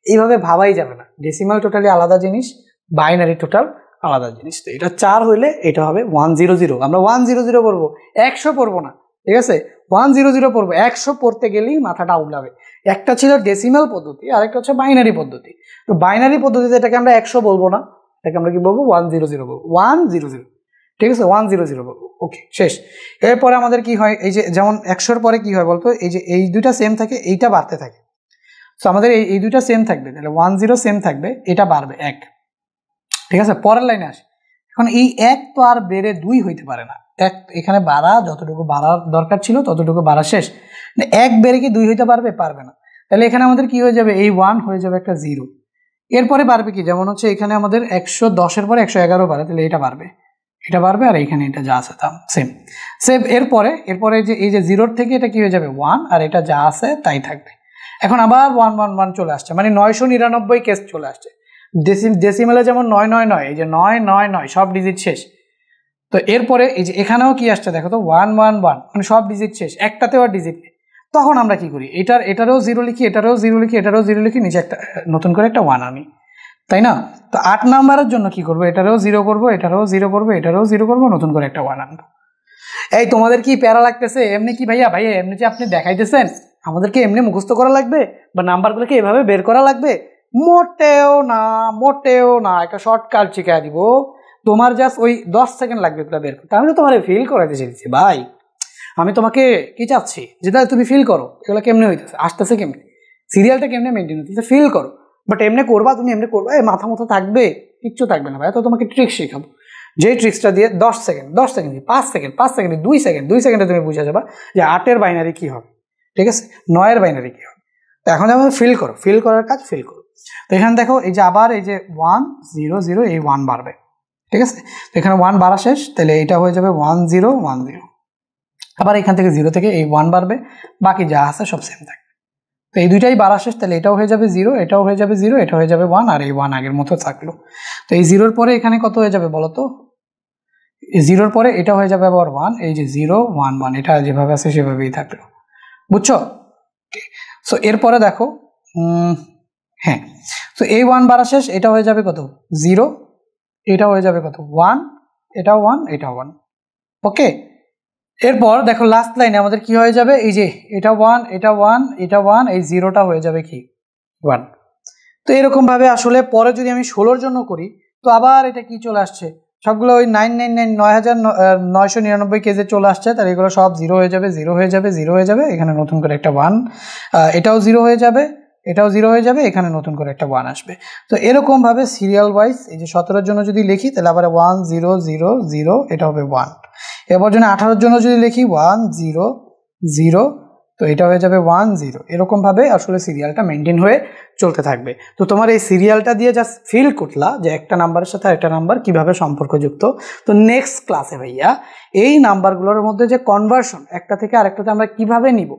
এইভাবে ভাবাই যাবে না, ডেসিমাল টোটালি আলাদা জিনিস, বাইনারি টোটাল আলাদা জিনিস। তো এটা 4 হইলে এটা হবে 100, আমরা 100 পড়বো, 100 পড়বো না, ঠিক আছে? 100 পড়বো, 100 পড়তে গেলেই মাথাটা আউলাবে। একটা ছিল ডেসিমাল পদ্ধতি, আরেকটা হচ্ছে বাইনারি পদ্ধতি। তো বাইনারি পদ্ধতিতে এটাকে আমরা 100 বলবো না, এটাকে আমরা কি বলবো? 100 বলবো, 100, ঠিক আছে? 100 বলবো। ওকে, শেষ। এরপরে আমাদের কি হয়, এই যে যেমন 100-র পরে কি হয় বলতো, এই যে এই দুইটা সেম থাকে, এইটা বাড়তে থাকে। তো আমাদের এই দুইটা সেম থাকবে, তাহলে 10 সেম থাকবে, এটা বাড়বে 1, ঠিক আছে? পরের লাইনে আসে, এখন এই 1 তো আর বেড়ে 2 হইতে পারে না, 1 এখানে বাড়া, যতটুকু বাড়ার দরকার ছিল ততটুকু বাড়া শেষ। 1 বেড়ে কি 2 হইতে পারবে? পারবে না। তাহলে এখানে আমাদের কি হয়ে যাবে, এই 1 হয়ে যাবে একটা 0। এরপরে বাড়বে কি, যেমন হচ্ছে এখানে আমাদের 110-এর পরে 111 বাড়ে, তাহলে এটা বাড়বে, এটা বাড়বে, আর এখানে এটা যা আছে তা সেম সেম। এরপরে যে এই যে 0-র থেকে এটা কি হয়ে যাবে 1, আর এটা যা আছে তাই থাকবে। এখন আবার 111 চলে আসছে, মানে 999 কেস চলে আসছে। ডেসিমেলে যেমন 999, এই যে 999 সব ডিজিট শেষ। তো এরপরে এই যে এখানেও কি আসছে দেখো তো, 111, মানে সব ডিজিট শেষ, একটাতেও আর ডিজিট নেই। তখন আমরা কি করি, এটারও 0 লিখি, এটারও 0 লিখি, এটারও 0 লিখি, নিচে একটা নতুন করে একটা 1 আনি, তাই না? তো 8 নাম্বারের জন্য কি করবো, এটারও 0 করবো, এটারও 0 করবো, এটারও 0 করবো, নতুন করে একটা 1 আনবো। এই তোমাদের কি প্যারা লাগতেছে? এমনি কি ভাইয়া এমনি যে আপনি দেখাইতেছেন, আমাদেরকে এমনি মুখস্থ করা লাগবে বা নাম্বারগুলোকে এভাবে বের করা লাগবে? মোটেও না, মোটেও না। একটা শর্টকাট শিখাই দিব, তোমার জাস্ট ওই 10 সেকেন্ড লাগবে এগুলো বের করতে। আমি তো তোমার ফিল করাইতে চাইছি ভাই, আমি তোমাকে কি চাচ্ছি, যেটা তুমি ফিল করো, এগুলো কেমনে হইতেছে, আসতেছে কেমনে, সিরিয়ালটা কেমনে মেনটেন হইতেছে, ফিল করো। বাট এমনি করবা, তুমি এমনি করবা, এই মাথা মতো থাকবে, কিচ্ছু থাকবে না ভাই। তো তোমাকে ট্রিক্স শেখাবো, যে ট্রিক্সটা দিয়ে 10 সেকেন্ড 5 সেকেন্ড 2 সেকেন্ডে তুমি বুঝে যাবা যে 8-এর বাইনারি কি হবে, ঠিক আছে? 9-এর বাইনারি কি হবে। তো এখন যেমন ফিল করো, ফিল করার কাজ ফিল করো। তো এখানে দেখো, এই যে আবার এই যে 100, এই 1 বাড়বে, ঠিক আছে? তো এখানে 1 বাড়া শেষ, তাহলে এটা হয়ে যাবে 1010। আবার এখান থেকে 0 থেকে এই 1 বাড়বে, বাকি যা আছে সব সেম থাকবে। তো এই দুইটাই বাড়া শেষ, তাহলে এটাও হয়ে যাবে 0, এটাও হয়ে যাবে 0, এটা হয়ে যাবে 1, আর এই 1 আগের মতো থাকলো। তো এই 0-র পরে এখানে কত হয়ে যাবে বলো তো? এই 0-র পরে এটা হয়ে যাবে আবার 1, এই যে 0 1 1, এটা যেভাবে আছে সেভাবেই থাকলো, বুঝছো? সো এরপরে দেখো, হ্যাঁ, তো এই 1 বাড়া শেষ, এটা হয়ে যাবে কত? 0, এটা হয়ে যাবে কত? 1, এটাও 1, এটাও 1। ওকে, এরপর দেখো লাস্ট লাইনে আমাদের কি হয়ে যাবে, এই যে এটা 1, এটা 1, এটা 1, এই 0টা হয়ে যাবে কি 1। তো এরকম ভাবে আসলে পরে যদি আমি 16-র জন্য করি, তো আবার এটা কি চলে আসছে, সবগুলো ওই 9999 কেজে চলে আসছে, তাহলে এগুলো সব 0 হয়ে যাবে, 0 হয়ে যাবে, 0 হয়ে যাবে, এখানে নতুন করে একটা 1, এটাও 0 হয়ে যাবে, এটাও 0 হয়ে যাবে, এখানে নতুন করে একটা 1 আসবে। তো এরকম ভাবে সিরিয়াল ওয়াইজ এই যে 17-র জন্য যদি লিখি, তাহলে আবার 1 0 0 0, এটা হবে 1। এরপর জন্য 18-র জন্য যদি লিখি 1 0 0, তো এটা হয়ে যাবে 1 0। এরকম ভাবে আসলে সিরিয়ালটা মেনটেন হয়ে চলতে থাকবে। তো তোমার এই সিরিয়ালটা দিয়ে জাস্ট ফিল করলা যে একটা নাম্বারের সাথে আরেকটা নাম্বার কিভাবে সম্পর্কযুক্ত। তো নেক্সট ক্লাসে ভাইয়া এই নাম্বারগুলোর মধ্যে যে কনভার্সন একটা থেকে আরেকটাতে আমরা কিভাবে নিব,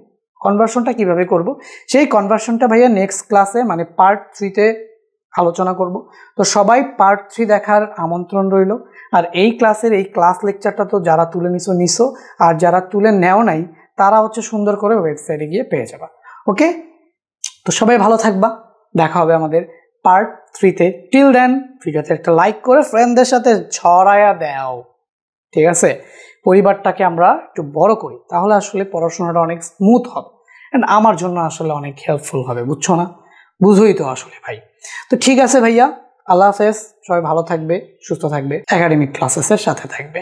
কনভার্সনটা কিভাবে করব, সেই কনভার্সনটা ভাইয়া নেক্সট ক্লাসে মানে পার্ট 3-তে আলোচনা করব। তো সবাই পার্ট 3 দেখার আমন্ত্রণ রইল। আর এই ক্লাসের এই ক্লাস লেকচারটা তো যারা তুলে নিছো, আর যারা তুলে নেও নাই তারা হচ্ছে সুন্দর করে ওয়েবসাইটে গিয়ে পেয়ে যাবা। ওকে, তো সবাই ভালো থাকবা, দেখা হবে আমাদের পার্ট 3-তে। টিল দেন ভিডিওতে একটা লাইক করে ফ্রেন্ডদের সাথে ছড়ায়া দাও, ঠিক আছে? পরিবারটাকে আমরা একটু বড় করি, তাহলে আসলে পড়াশোনাটা অনেক স্মুথ হবে, অ্যান্ড আমার জন্য আসলে অনেক হেল্পফুল হবে, বুঝছো না? বুঝোই তো আসলে ভাই। তো ঠিক আছে ভাইয়া, আল্লাহ হাফেজ, সবাই ভালো থাকবে, সুস্থ থাকবে, একাডেমিক ক্লাসেসের সাথে থাকবে।